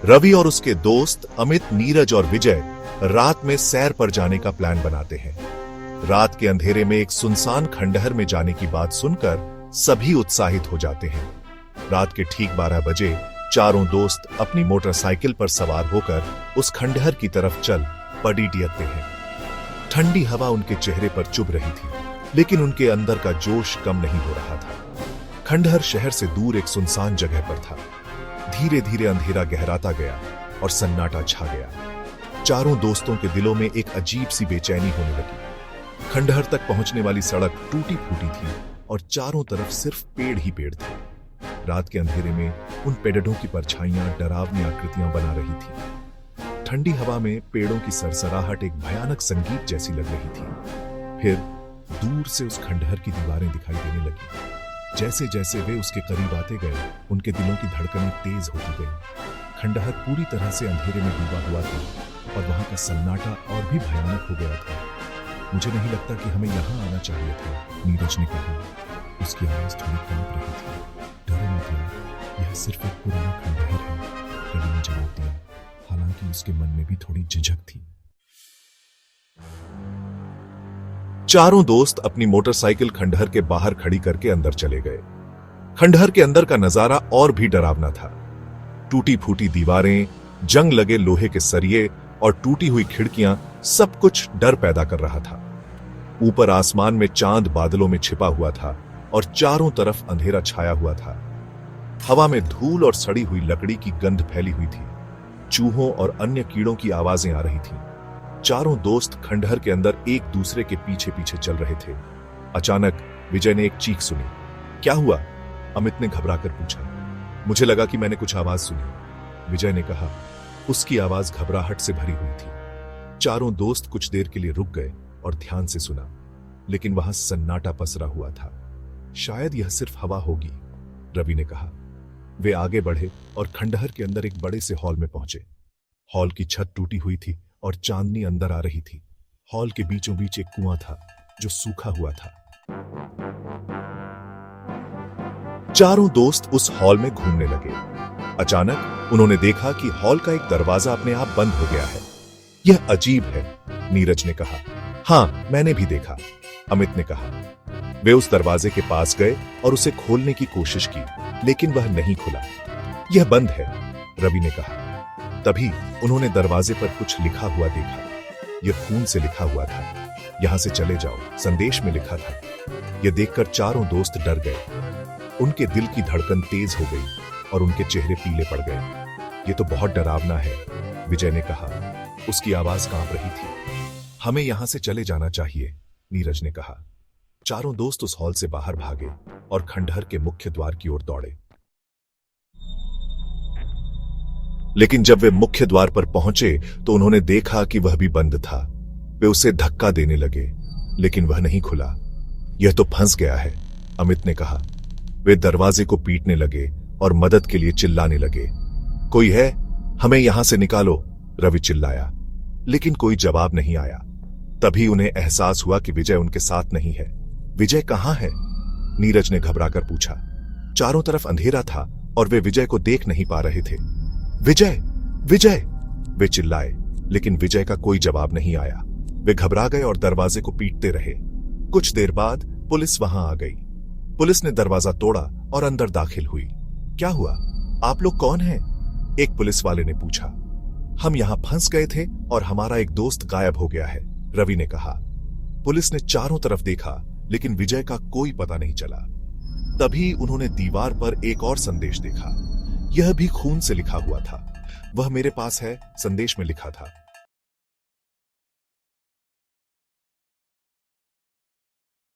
रवि और उसके दोस्त अमित, नीरज और विजय रात में सैर पर जाने का प्लान बनाते हैं। रात के अंधेरे में एक सुनसान खंडहर में जाने की बात सुनकर सभी उत्साहित हो जाते हैं। रात के ठीक 12 बजे चारों दोस्त अपनी मोटरसाइकिल पर सवार होकर उस खंडहर की तरफ चल पड़ी डियगते हैं। ठंडी हवा उनके चेहरे पर चुभ रही थी, लेकिन उनके अंदर का जोश कम नहीं हो रहा था। खंडहर शहर से दूर एक सुनसान जगह पर था। धीरे धीरे अंधेरा गहराता गया और सन्नाटा छा गया। चारों दोस्तों के दिलों में एक अजीब सी बेचैनी होने लगी। खंडहर तक पहुंचने वाली सड़क टूटी फूटी थी और चारों तरफ सिर्फ पेड़ ही पेड़ थे। रात के अंधेरे में उन पेड़ों की परछाइयां डरावनी आकृतियां बना रही थी। ठंडी हवा में पेड़ों की सरसराहट एक भयानक संगीत जैसी लग रही थी। फिर दूर से उस खंडहर की दीवारें दिखाई देने लगी। जैसे जैसे वे उसके करीब आते गए, उनके दिलों की धड़कनें तेज होती गई। खंडहर पूरी तरह से अंधेरे में डूबा हुआ था और वहां का सन्नाटा और भी भयानक हो गया था। मुझे नहीं लगता कि हमें यहाँ आना चाहिए था, नीरज ने कहा। उसकी आवाज थोड़ी कांप रही थी। डरो मत यार, यह सिर्फ एक पुराना खंडहर है, रवि ने जवाब दिया। हालांकि उसके मन में भी थोड़ी झिझक थी। चारों दोस्त अपनी मोटरसाइकिल खंडहर के बाहर खड़ी करके अंदर चले गए। खंडहर के अंदर का नजारा और भी डरावना था। टूटी फूटी दीवारें, जंग लगे लोहे के सरिये और टूटी हुई खिड़कियां सब कुछ डर पैदा कर रहा था। ऊपर आसमान में चांद बादलों में छिपा हुआ था और चारों तरफ अंधेरा छाया हुआ था। हवा में धूल और सड़ी हुई लकड़ी की गंध फैली हुई थी। चूहों और अन्य कीड़ों की आवाजें आ रही थीं। चारों दोस्त खंडहर के अंदर एक दूसरे के पीछे पीछे चल रहे थे। अचानक विजय ने एक चीख सुनी। क्या हुआ? अमित ने घबराकर पूछा। मुझे लगा कि मैंने कुछ आवाज सुनी, विजय ने कहा। उसकी आवाज घबराहट से भरी हुई थी। चारों दोस्त कुछ देर के लिए रुक गए और ध्यान से सुना, लेकिन वहां सन्नाटा पसरा हुआ था। शायद यह सिर्फ हवा होगी, रवि ने कहा। वे आगे बढ़े और खंडहर के अंदर एक बड़े से हॉल में पहुंचे। हॉल की छत टूटी हुई थी और चांदनी अंदर आ रही थी। हॉल के बीचों बीच एक कुआं था जो सूखा हुआ था। चारों दोस्त उस हॉल में घूमने लगे। अचानक उन्होंने देखा कि हॉल का एक दरवाजा अपने आप बंद हो गया है। यह अजीब है, नीरज ने कहा। हां, मैंने भी देखा, अमित ने कहा। वे उस दरवाजे के पास गए और उसे खोलने की कोशिश की, लेकिन वह नहीं खुला। यह बंद है, रवि ने कहा। तभी उन्होंने दरवाजे पर कुछ लिखा हुआ देखा। यह खून से लिखा हुआ था। यहां से चले जाओ, संदेश में लिखा था। यह देखकर चारों दोस्त डर गए। उनके दिल की धड़कन तेज हो गई और उनके चेहरे पीले पड़ गए। यह तो बहुत डरावना है, विजय ने कहा। उसकी आवाज कांप रही थी। हमें यहां से चले जाना चाहिए, नीरज ने कहा। चारों दोस्त उस हॉल से बाहर भागे और खंडहर के मुख्य द्वार की ओर दौड़े। लेकिन जब वे मुख्य द्वार पर पहुंचे तो उन्होंने देखा कि वह भी बंद था। वे उसे धक्का देने लगे, लेकिन वह नहीं खुला। यह तो फंस गया है, अमित ने कहा। वे दरवाजे को पीटने लगे और मदद के लिए चिल्लाने लगे। कोई है? हमें यहां से निकालो, रवि चिल्लाया। लेकिन कोई जवाब नहीं आया। तभी उन्हें एहसास हुआ कि विजय उनके साथ नहीं है। विजय कहां है? नीरज ने घबराकर पूछा। चारों तरफ अंधेरा था और वे विजय को देख नहीं पा रहे थे। विजय, विजय, वे चिल्लाए, लेकिन विजय का कोई जवाब नहीं आया। वे घबरा गए और दरवाजे को पीटते रहे। कुछ देर बाद पुलिस वहां आ गई। पुलिस ने दरवाजा तोड़ा और अंदर दाखिल हुई। क्या हुआ? आप लोग कौन हैं? एक पुलिस वाले ने पूछा। हम यहां फंस गए थे और हमारा एक दोस्त गायब हो गया है, रवि ने कहा। पुलिस ने चारों तरफ देखा, लेकिन विजय का कोई पता नहीं चला। तभी उन्होंने दीवार पर एक और संदेश देखा। यह भी खून से लिखा हुआ था। वह मेरे पास है, संदेश में लिखा था।